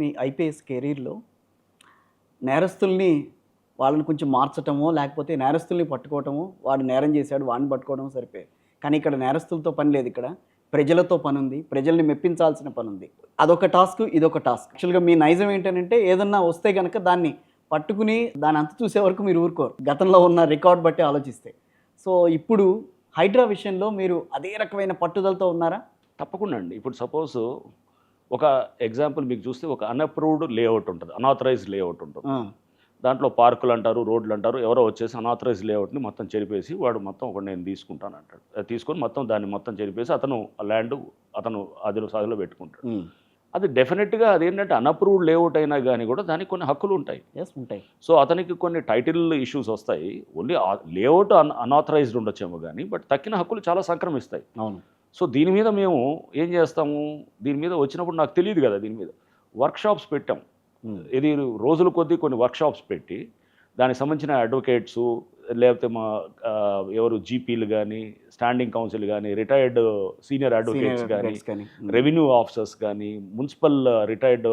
మీ IPS కెరీర్‌లో నేరస్తుల్ని వాళ్ళని కొంచెం మార్చటమో, లేకపోతే నేరస్తుల్ని పట్టుకోవటమో, వాడు నేరం చేశాడు వాడిని పట్టుకోవడం సరిపోయేది. కానీ ఇక్కడ నేరస్తులతో పని లేదు ఇక్కడ. ప్రజలతో పనుంది. ప్రజల్ని మెప్పించాల్సిన పనుంది. అదొక టాస్క్, ఇదొక టాస్క్. యాక్చువల్‌గా మీ నైజం ఏంటనంటే ఏదన్నా వస్తే గనక దాన్ని పట్టుకుని దాని అంతు చూసే వరకు మీరు ఊరుకోరు. గతంలో ఉన్న రికార్డ్ బట్టి ఆలోచిస్తే. సో, ఇప్పుడు హైడ్రా విషయంలో మీరు అదే రకమైన పట్టుదలతో ఉన్నారా? తప్పకుండా అండి. ఇప్పుడు సపోజ్ ఒక ఎగ్జాంపుల్ మీకు చూస్తే ఒక అన్‌అప్రూవ్డ్ లేఅవుట్ ఉంటది. అనాథరైజ్డ్ లేఅవుట్ ఉంటుంది. ఆ! దాంట్లో పార్కులు అంటారు, రోడ్లు అంటారు. ఎవరో వచ్చేసి అనాథరైజ్డ్ లేఅవుట్‌ని మొత్తం చెరిపేసి వాడు మొత్తం ఒకటి నేను తీసుకుంటాను అంటాడు. అది తీసుకొని మొత్తం దాన్ని మొత్తం చెరిపేసి అతను ఆ ల్యాండ్ అతను సాగులో పెట్టుకుంటాడు. హ్మ్. అది డెఫినెట్‌గా అదేంటంటే అన్‌అప్రూవ్డ్ లేఅవుట్ అయినా గానీ కూడా దానికి కొన్ని హక్కులు ఉంటాయి. యెస్, ఉంటాయి. సో, అతనికి కొన్ని టైటిల్ ఇష్యూస్ వస్తాయి. ఓన్లీ లేఅవుట్ అనాథరైజ్డ్ ఉండొచ్చేమో గానీ బట్ తక్కిన హక్కులు చాలా సంక్రమిస్తాయి. అవును. సో, దీని మీద మేము ఏం చేస్తాము, దీని మీద వచ్చినప్పుడు నాకు తెలియదు కదా దీని మీద. వర్క్షాప్స్ పెట్టాం. హ్మ్. ఇది రోజుల కొద్దీ కొన్ని వర్క్షాప్స్ పెట్టి, దానికి సంబంధించిన అడ్వకేట్సు లేకపోతే మా ఎవరు జీపీలు గానీ, స్టాండింగ్ కౌన్సిల్ గానీ, రిటైర్డ్ సీనియర్ అడ్వకేట్స్ గానీ, కానీ. రెవెన్యూ ఆఫీసర్స్ గానీ, మున్సిపల్ రిటైర్డ్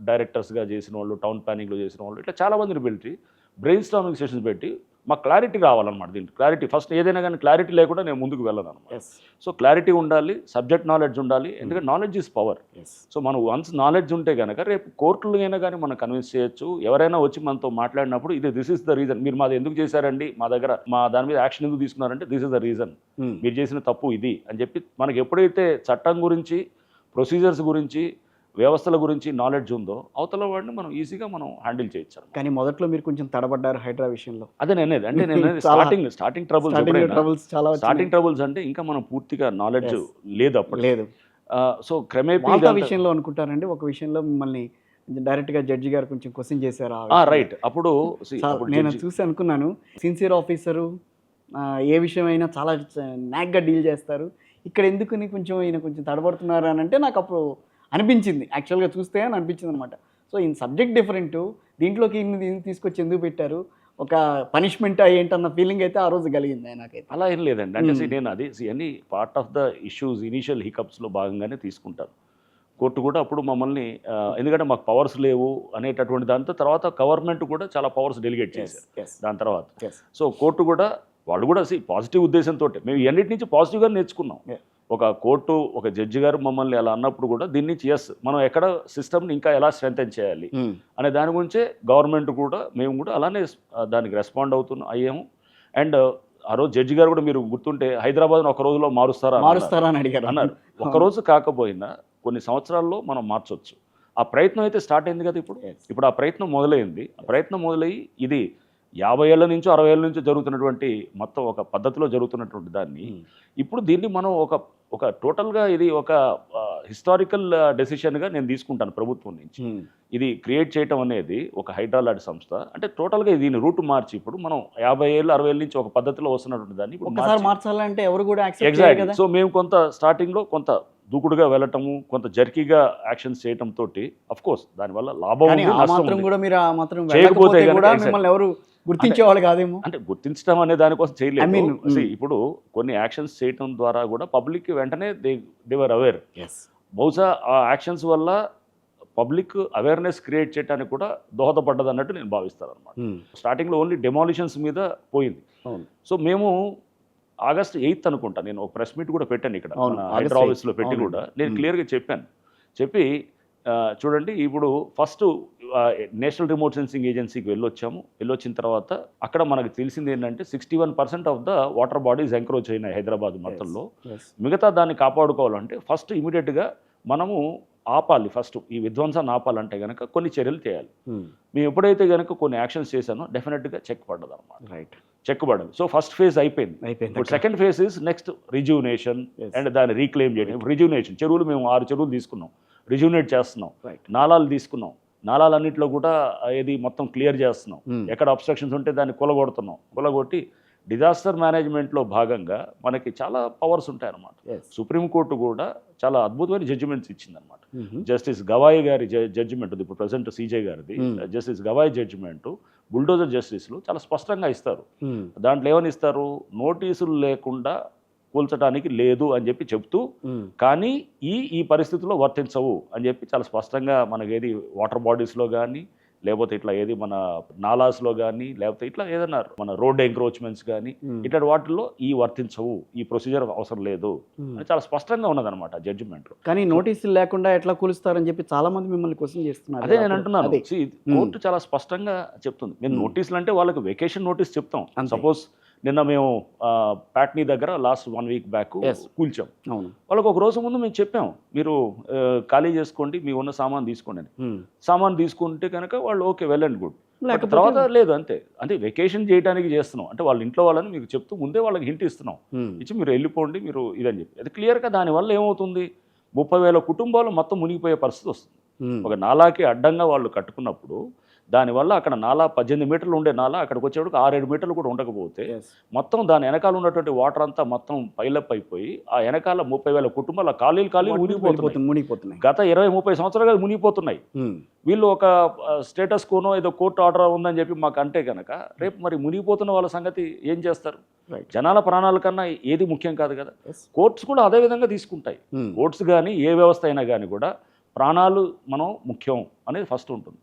డైరెక్టర్స్‌గా చేసిన వాళ్ళు, టౌన్ ప్లానింగ్‌లో చేసిన వాళ్ళు, ఇట్లా చాలా మందిని పిలిచి బ్రెయిన్ స్టార్మింగ్ సెషన్స్ పెట్టి మాకు క్లారిటీ రావాలన్నమాట. దీనికి క్లారిటీ ఫస్ట్ ఏదైనా కానీ క్లారిటీ లేకుండా నేను ముందుకు వెళ్ళనన్నమాట. యెస్. సో, క్లారిటీ ఉండాలి, సబ్జెక్ట్ నాలెడ్జ్ ఉండాలి. ఎందుకంటే knowledge is power. Yes. So, మనం వన్స్ నాలెడ్జ్ ఉంటే కనుక రేపు కోర్టులు అయినా కానీ మనం కన్విన్స్ చేయొచ్చు. ఎవరైనా వచ్చి మనతో మాట్లాడినప్పుడు దిస్ ఇస్ ద రీజన్, మీరు మాది ఎందుకు చేశారండి, మా దాని మీద యాక్షన్ ఎందుకు తీసుకున్నారంటే దిస్ ఇస్ ద రీజన్, హ్మ్. మీరు చేసిన తప్పు ఇది అని చెప్పి మనకి ఎప్పుడైతే చట్టం గురించి, ప్రొసీజర్స్ గురించి, వ్యవస్థల గురించి నాలెడ్జ్ ఉందో అవతల వాడిని మనం ఈజీగా మనం హ్యాండిల్ చేయొచ్చు. కానీ మొదట్లో మీరు కొంచెం తడబడ్డారు హైడ్రా విషయంలో. అదే నేనేది అంటే నేను చాలా స్టార్టింగ్ ట్రబుల్స్ చాలా స్టార్టింగ్ ట్రబుల్స్ అంటే ఇంకా మనం పూర్తిగా నాలెడ్జ్ Yes. లేదు అప్పుడు. లేదు. సో, క్రమేపీ మాల్టా విషయంలో అనుకుంటారండి. ఒక విషయంలో మిమ్మల్ని డైరెక్ట్‌గా జడ్జి గారు కొంచెం క్వెషన్ చేశారు. రైట్. అప్పుడు నేను చూసి అనుకున్నాను. సిన్సియర్ ఆఫీసరు ఏ విషయమైనా చాలా నాక్‌గా డీల్ చేస్తారు. ఇక్కడ ఎందుకని కొంచెం ఈయన కొంచెం తడబడుతున్నారు అని అంటే నాకు అప్పుడు అనిపించింది. యాక్చువల్‌గా చూస్తే అని అనిపించింది అనమాట. సో, ఈయన సబ్జెక్ట్ డిఫరెంట్. దీంట్లోకి ఈయన్ని తీసుకొచ్చి ఎందుకు పెట్టారు? ఒక పనిష్మెంట్ ఏంటన్న ఫీలింగ్ అయితే ఆ రోజు కలిగింది నాకైతే. అలా ఏం లేదండి. అంటే నేను అది అన్ని part of the issues initial హికప్స్‌లో భాగంగానే తీసుకుంటాను. కోర్టు కూడా అప్పుడు మమ్మల్ని ఎందుకంటే మాకు పవర్స్ లేవు అనేటటువంటి దాంతో తర్వాత గవర్నమెంట్ కూడా చాలా పవర్స్ డెలిగేట్ చేశారు దాని తర్వాత. సో, కోర్టు కూడా వాళ్ళు కూడా పాజిటివ్ ఉద్దేశంతోటే మేము ఇవన్నిటి నుంచి పాజిటివ్గా నేర్చుకున్నాం. ఒక కోర్టు ఒక జడ్జి గారు మమ్మల్ని అలా అన్నప్పుడు కూడా దీని నుంచి మనం ఎక్కడ సిస్టమ్ని ఇంకా ఎలా స్ట్రెంథెన్ చేయాలి అనే దాని గురించే గవర్నమెంట్ కూడా మేము కూడా అలానే దానికి రెస్పాండ్ అయ్యాము. అండ్ ఆ రోజు జడ్జి గారు కూడా మీరు గుర్తుంటే హైదరాబాద్ను ఒక రోజులో మారుస్తారా అని అడిగారు. అన్నారు. ఒకరోజు కాకపోయినా కొన్ని సంవత్సరాల్లో మనం మార్చొచ్చు. ఆ ప్రయత్నం అయితే స్టార్ట్ అయింది కదా ఇప్పుడు ఆ ప్రయత్నం మొదలైంది. ఆ ప్రయత్నం మొదలయ్యి ఇది 50 ఏళ్ల నుంచో 60 ఏళ్ల నుంచో జరుగుతున్నటువంటి మొత్తం ఒక పద్ధతిలో జరుగుతున్నటువంటి దాన్ని ఇప్పుడు దీన్ని మనం ఒక టోటల్గా ఇది ఒక హిస్టారికల్ డెసిషన్గా నేను తీసుకుంటాను ప్రభుత్వం నుంచి. ఇది క్రియేట్ చేయటం అనేది ఒక హైడ్రా లాంటి సంస్థ అంటే టోటల్గా దీని రూట్ మార్చి ఇప్పుడు మనం 50 ఏళ్ళు 60 ఏళ్ళ నుంచి ఒక పద్ధతిలో వస్తున్నటువంటి దాన్ని ఒకసారి మార్చాలంటే ఎవరు కూడా యాక్సెప్ట్ చేయరు కదా. సో, మేము కొంత స్టార్టింగ్లో కొంత దూకుడుగా వెళ్ళటము, కొంత జర్కీగా యాక్షన్స్ చేయటం తోటి అఫ్ కోర్స్ దానివల్ల లాభం ఉంది, నష్టం ఉంది. కూడా మీరు ఆ మాత్రం చేయకపోతే కూడా మిమ్మల్ని ఎవరు గుర్తించేవాళ్ళు కాదేమో. అంటే గుర్తించడం అనే దానికోసం చేయలేదు. ఇప్పుడు కొన్ని యాక్షన్స్ చేయటం ద్వారా కూడా పబ్లిక్ వెంటనే దే వర్ అవేర్. బహుశా ఆ యాక్షన్స్ వల్ల పబ్లిక్ అవేర్నెస్ క్రియేట్ చేయడానికి కూడా దోహదపడ్డది అన్నట్టు నేను భావిస్తాను అనమాట. స్టార్టింగ్లో ఓన్లీ డెమాలిషన్స్ మీద పోయింది. సో, మేము ఆగస్ట్ 8th అనుకుంటా నేను ఒక ప్రెస్ మీట్ కూడా పెట్టాను ఇక్కడ హైడ్రా ఆఫీస్లో పెట్టి కూడా నేను క్లియర్గా చెప్పి చూడండి ఇప్పుడు ఫస్ట్ నేషనల్ రిమోట్ సెన్సింగ్ ఏజెన్సీకి వెళ్ళొచ్చిన తర్వాత అక్కడ మనకు తెలిసింది ఏంటంటే 61% of the water bodies encroach అయినాయి హైదరాబాద్ మొత్తంలో. మిగతా దాన్ని కాపాడుకోవాలంటే ఫస్ట్ ఇమీడియట్గా మనము ఆపాలి. ఫస్ట్ ఈ విధ్వంసాన్ని ఆపాలంటే కనుక కొన్ని చర్యలు చేయాలి. మేము ఎప్పుడైతే కనుక కొన్ని యాక్షన్స్ చేశానో డెఫినెట్గా చెక్ పడ్డది అనమాట. చెక్ పడదు. సో, ఫస్ట్ ఫేజ్ అయిపోయింది. ఇప్పుడు second phase is next rejuvenation and దాన్ని రీక్లెయిమ్ చేయడం. రిజ్యూనేషన్ చెరువులు మేము 6 చెరువులు తీసుకున్నాం, రిజ్యూనేట్ చేస్తున్నాం. నాలాలు తీసుకున్నాం, నాలాలన్నింటిలో కూడా ఏది మొత్తం క్లియర్ చేస్తున్నాం. ఎక్కడ అబ్స్ట్రక్షన్స్ ఉంటే దాన్ని కొలగొట్టి డిజాస్టర్ మేనేజ్మెంట్లో భాగంగా మనకి చాలా పవర్స్ ఉంటాయన్నమాట. సుప్రీంకోర్టు కూడా చాలా అద్భుతమైన జడ్జిమెంట్స్ ఇచ్చిందనమాట. జస్టిస్ గవాయి గారి జడ్జిమెంట్ ఇప్పుడు ప్రజెంట్ సీజే గారిది జస్టిస్ గవాయి జడ్జిమెంటు బుల్డోజర్ జస్టిస్లు చాలా స్పష్టంగా ఇస్తారు. దాంట్లో ఏమని ఇస్తారు, నోటీసులు లేకుండా కూల్చడానికి లేదు అని చెప్పి చెప్తూ, కానీ ఈ పరిస్థితుల్లో వర్తించవు అని చెప్పి చాలా స్పష్టంగా మనకి ఏది వాటర్ బాడీస్లో కానీ, లేకపోతే ఇట్లా ఏది మన నాలాస్లో కానీ, లేకపోతే ఇట్లా ఏదైనా మన రోడ్ ఎంక్రోచ్మెంట్స్ కానీ ఇట్లాంటి వాటిల్లో ఈ వర్తించవు, ఈ ప్రొసీజర్ అవసరం లేదు అని చాలా స్పష్టంగా ఉన్నదన్నమాట జడ్జిమెంట్లో. కానీ నోటీసులు లేకుండా ఎట్లా కూలుస్తారని చెప్పి చాలా మంది మిమ్మల్ని క్వశ్చన్ చేస్తున్నారు. అదే నేను అంటున్నాను, కోర్టు చాలా స్పష్టంగా చెప్తుంది. మేము నోటీసులు అంటే వాళ్ళకి వెకేషన్ నోటీస్ చెప్తాం. సపోజ్ నిన్న మేము ప్యాట్నీ దగ్గర లాస్ట్ 1 వీక్ బ్యాక్ కూల్చాం. వాళ్ళకి ఒక రోజు ముందు మేము చెప్పాం, మీరు ఖాళీ చేసుకోండి, మీ ఉన్న సామాన్ తీసుకోండి అని. సామాన్ తీసుకుంటే కనుక వాళ్ళు ఓకే, వెల్ అండ్ గుడ్. తర్వాత లేదు, అంతే. అంటే వెకేషన్ చేయడానికి చేస్తున్నాం అంటే వాళ్ళ ఇంట్లో వాళ్ళని మీకు చెప్తూ ముందే వాళ్ళకి హింట్ ఇస్తున్నాం, ఇచ్చి మీరు వెళ్ళిపోండి మీరు ఇదని చెప్పి. అది క్లియర్గా దానివల్ల ఏమవుతుంది, 30,000 కుటుంబాలు మొత్తం మునిగిపోయే పరిస్థితి వస్తుంది. ఒక నాలాకి అడ్డంగా వాళ్ళు కట్టుకున్నప్పుడు దానివల్ల అక్కడ నాలా 18 మీటర్లు ఉండే నాలా అక్కడికి వచ్చేటికి 6-7 మీటర్లు కూడా ఉండకపోతే మొత్తం దాని వెనకాల ఉన్నటువంటి వాటర్ అంతా మొత్తం పైలప్ అయిపోయి ఆ వెనకాల 30,000 కుటుంబాలు ఖాళీలు మునిగిపోతున్నాయి. గత 20-30 సంవత్సరాలుగా మునిగిపోతున్నాయి. వీళ్ళు ఒక స్టేటస్ కోనో ఏదో కోర్టు ఆర్డర్ ఉందని చెప్పి మాకు అంటే కనుక రేపు మరి మునిగిపోతున్న వాళ్ళ సంగతి ఏం చేస్తారు? జనాల ప్రాణాల కన్నా ఏది ముఖ్యం కాదు కదా. కోర్ట్స్ కూడా అదే విధంగా తీసుకుంటాయి. కోర్ట్స్ కానీ ఏ వ్యవస్థ అయినా కానీ కూడా ప్రాణాలు మనం ముఖ్యం అనేది ఫస్ట్ ఉంటుంది.